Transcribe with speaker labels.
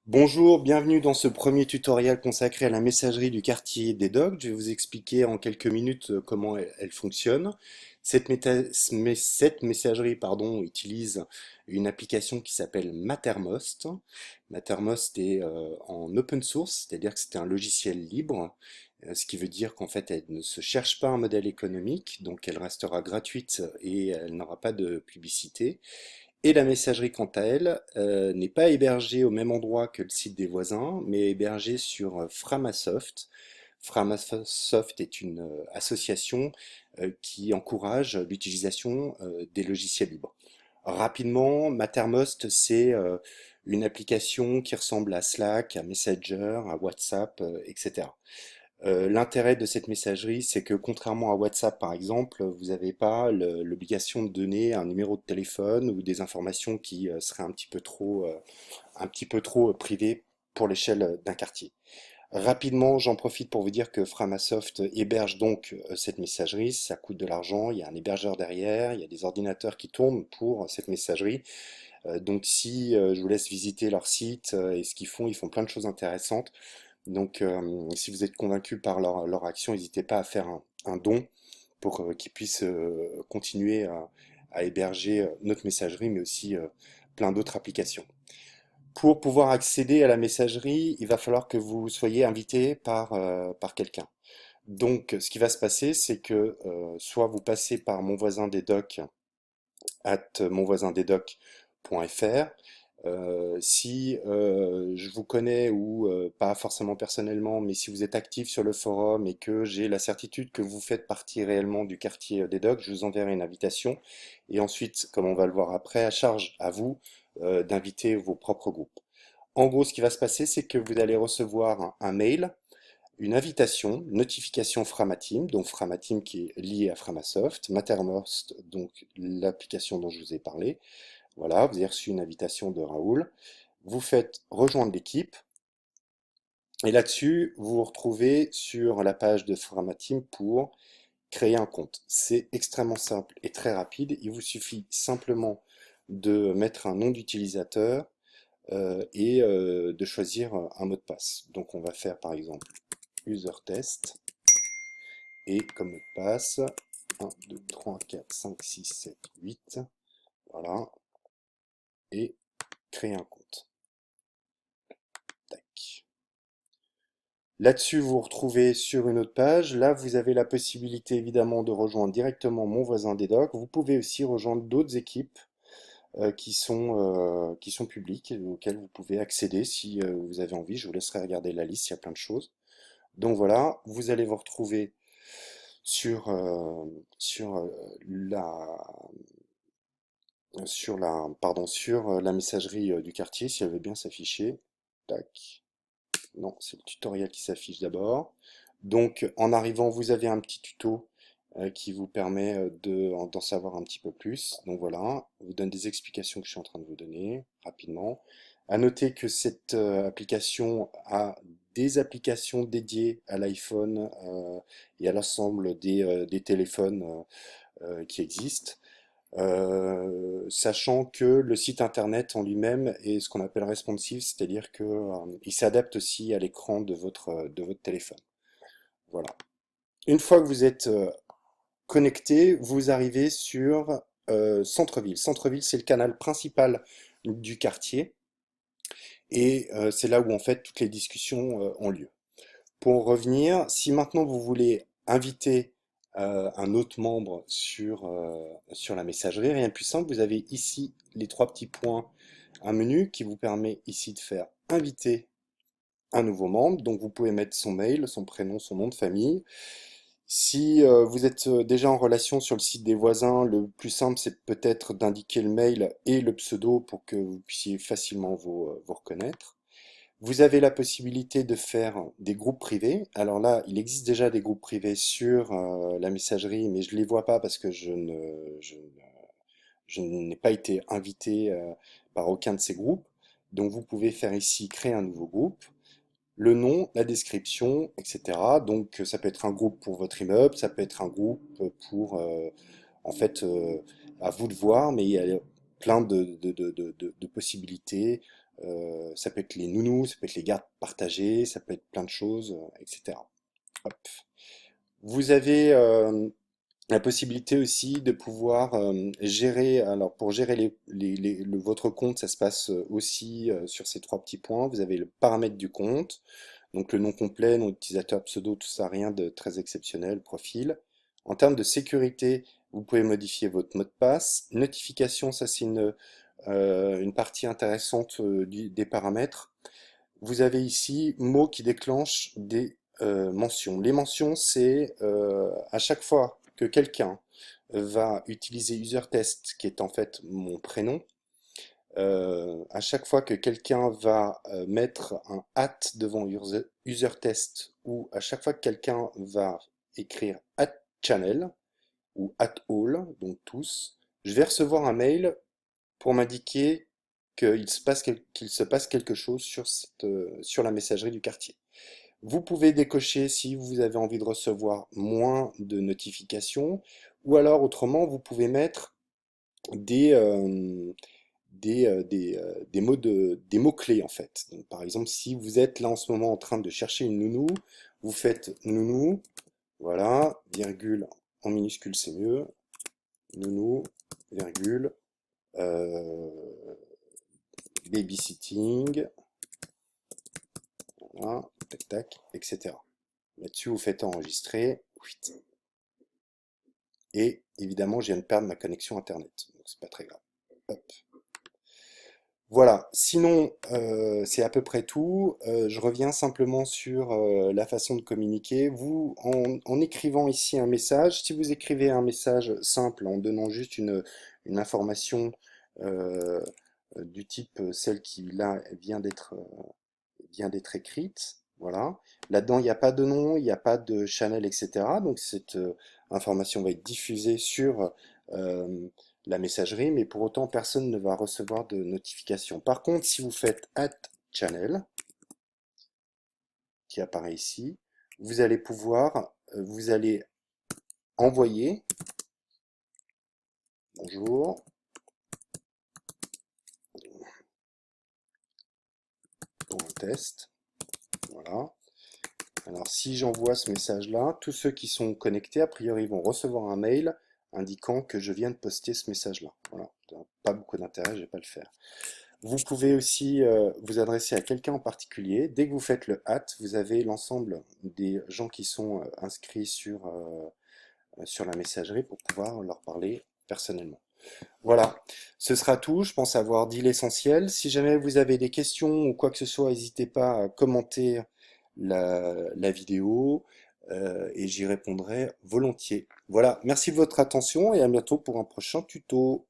Speaker 1: Bonjour, bienvenue dans ce premier tutoriel consacré à la messagerie du quartier des docks. Je vais vous expliquer en quelques minutes comment elle fonctionne. Cette messagerie utilise une application qui s'appelle Mattermost. Mattermost est en open source, c'est-à-dire que c'est un logiciel libre, ce qui veut dire qu'en fait elle ne se cherche pas un modèle économique, donc elle restera gratuite et elle n'aura pas de publicité. Et la messagerie, quant à elle, n'est pas hébergée au même endroit que le site des voisins, mais hébergée sur Framasoft. Framasoft est une association qui encourage l'utilisation des logiciels libres. Rapidement, Mattermost, c'est une application qui ressemble à Slack, à Messenger, à WhatsApp, etc. L'intérêt de cette messagerie, c'est que contrairement à WhatsApp par exemple, vous n'avez pas l'obligation de donner un numéro de téléphone ou des informations qui seraient un petit peu trop privées pour l'échelle d'un quartier. Rapidement, j'en profite pour vous dire que Framasoft héberge donc cette messagerie. Ça coûte de l'argent, il y a un hébergeur derrière, il y a des ordinateurs qui tournent pour cette messagerie. Donc si je vous laisse visiter leur site et ce qu'ils font, ils font plein de choses intéressantes. Donc, si vous êtes convaincu par leur action, n'hésitez pas à faire un don pour qu'ils puissent continuer à héberger notre messagerie, mais aussi plein d'autres applications. Pour pouvoir accéder à la messagerie, il va falloir que vous soyez invité par quelqu'un. Donc, ce qui va se passer, c'est que soit vous passez par mon voisin des docs, monvoisindesdocs.fr. Si je vous connais ou pas forcément personnellement, mais si vous êtes actif sur le forum et que j'ai la certitude que vous faites partie réellement du quartier des docs, je vous enverrai une invitation. Et ensuite, comme on va le voir après, à charge à vous d'inviter vos propres groupes. En gros, ce qui va se passer, c'est que vous allez recevoir un mail, une invitation, une notification Framateam, donc Framateam qui est lié à Framasoft, Mattermost, donc l'application dont je vous ai parlé. Voilà, vous avez reçu une invitation de Raoul. Vous faites rejoindre l'équipe. Et là-dessus, vous vous retrouvez sur la page de Framateam pour créer un compte. C'est extrêmement simple et très rapide. Il vous suffit simplement de mettre un nom d'utilisateur et de choisir un mot de passe. Donc on va faire par exemple user test et comme mot de passe 1, 2, 3, 4, 5, 6, 7, 8. Voilà. Et créer un compte. Tac. Là-dessus, vous vous retrouvez sur une autre page. Là, vous avez la possibilité évidemment de rejoindre directement mon voisin des docs. Vous pouvez aussi rejoindre d'autres équipes qui sont publiques et auxquelles vous pouvez accéder si vous avez envie. Je vous laisserai regarder la liste, il y a plein de choses. Donc voilà, vous allez vous retrouver sur, sur la, sur la messagerie du quartier, si elle veut bien s'afficher. Tac. Non, c'est le tutoriel qui s'affiche d'abord. Donc, en arrivant, vous avez un petit tuto qui vous permet d'en savoir un petit peu plus. Donc voilà, je vous donne des explications que je suis en train de vous donner rapidement. À noter que cette application a des applications dédiées à l'iPhone et à l'ensemble des téléphones qui existent. Sachant que le site internet en lui-même est ce qu'on appelle responsive, c'est-à-dire que, il s'adapte aussi à l'écran de votre téléphone. Voilà. Une fois que vous êtes connecté, vous arrivez sur Centre-ville. Centre-ville, c'est le canal principal du quartier et c'est là où en fait toutes les discussions ont lieu. Pour revenir, si maintenant vous voulez inviter un autre membre sur la messagerie, rien de plus simple, vous avez ici les trois petits points, un menu qui vous permet ici de faire inviter un nouveau membre. Donc vous pouvez mettre son mail, son prénom, son nom de famille. Si vous êtes déjà en relation sur le site des voisins, le plus simple c'est peut-être d'indiquer le mail et le pseudo pour que vous puissiez facilement vous reconnaître. Vous avez la possibilité de faire des groupes privés. Alors là, il existe déjà des groupes privés sur la messagerie, mais je ne les vois pas parce que je n'ai pas été invité par aucun de ces groupes. Donc vous pouvez faire ici créer un nouveau groupe, le nom, la description, etc. Donc ça peut être un groupe pour votre immeuble, ça peut être un groupe pour, en fait, à vous de voir, mais il y a plein de possibilités. Ça peut être les nounous, ça peut être les gardes partagés, ça peut être plein de choses, etc. Hop. Vous avez la possibilité aussi de pouvoir gérer, alors pour gérer votre compte, ça se passe aussi sur ces trois petits points. Vous avez le paramètre du compte, donc le nom complet, nom d'utilisateur, pseudo, tout ça, rien de très exceptionnel, profil. En termes de sécurité, vous pouvez modifier votre mot de passe. Notification, ça c'est une partie intéressante des paramètres. Vous avez ici mots qui déclenchent des mentions. Les mentions, c'est à chaque fois que quelqu'un va utiliser userTest, qui est en fait mon prénom, à chaque fois que quelqu'un va mettre un devant userTest, ou à chaque fois que quelqu'un va écrire @channel ou @all, donc tous, je vais recevoir un mail pour m'indiquer qu'il se passe quelque chose sur la messagerie du quartier. Vous pouvez décocher si vous avez envie de recevoir moins de notifications, ou alors autrement, vous pouvez mettre des, euh, des mots-clés en fait. Donc, par exemple, si vous êtes là en ce moment en train de chercher une nounou, vous faites nounou, voilà, virgule, en minuscule c'est mieux, nounou, virgule, euh, babysitting, voilà, tac tac, etc. Là-dessus, vous faites enregistrer. Et évidemment, je viens de perdre ma connexion Internet. Donc, c'est pas très grave. Hop. Voilà. Sinon, c'est à peu près tout. Je reviens simplement sur la façon de communiquer. Vous, en écrivant ici un message, si vous écrivez un message simple en donnant juste une information euh, du type celle qui là vient d'être écrite. Voilà. Là-dedans, il n'y a pas de nom, il n'y a pas de channel, etc. Donc cette information va être diffusée sur euh, la messagerie, mais pour autant, personne ne va recevoir de notification. Par contre, si vous faites @channel, qui apparaît ici, vous allez pouvoir, vous allez envoyer, bonjour, pour un test, voilà. Alors, si j'envoie ce message-là, tous ceux qui sont connectés, a priori, vont recevoir un mail indiquant que je viens de poster ce message-là. Voilà. Pas beaucoup d'intérêt, je ne vais pas le faire. Vous pouvez aussi vous adresser à quelqu'un en particulier. Dès que vous faites le vous avez l'ensemble des gens qui sont inscrits sur la messagerie pour pouvoir leur parler personnellement. Voilà, ce sera tout. Je pense avoir dit l'essentiel. Si jamais vous avez des questions ou quoi que ce soit, n'hésitez pas à commenter la vidéo et j'y répondrai volontiers. Voilà, merci de votre attention et à bientôt pour un prochain tuto.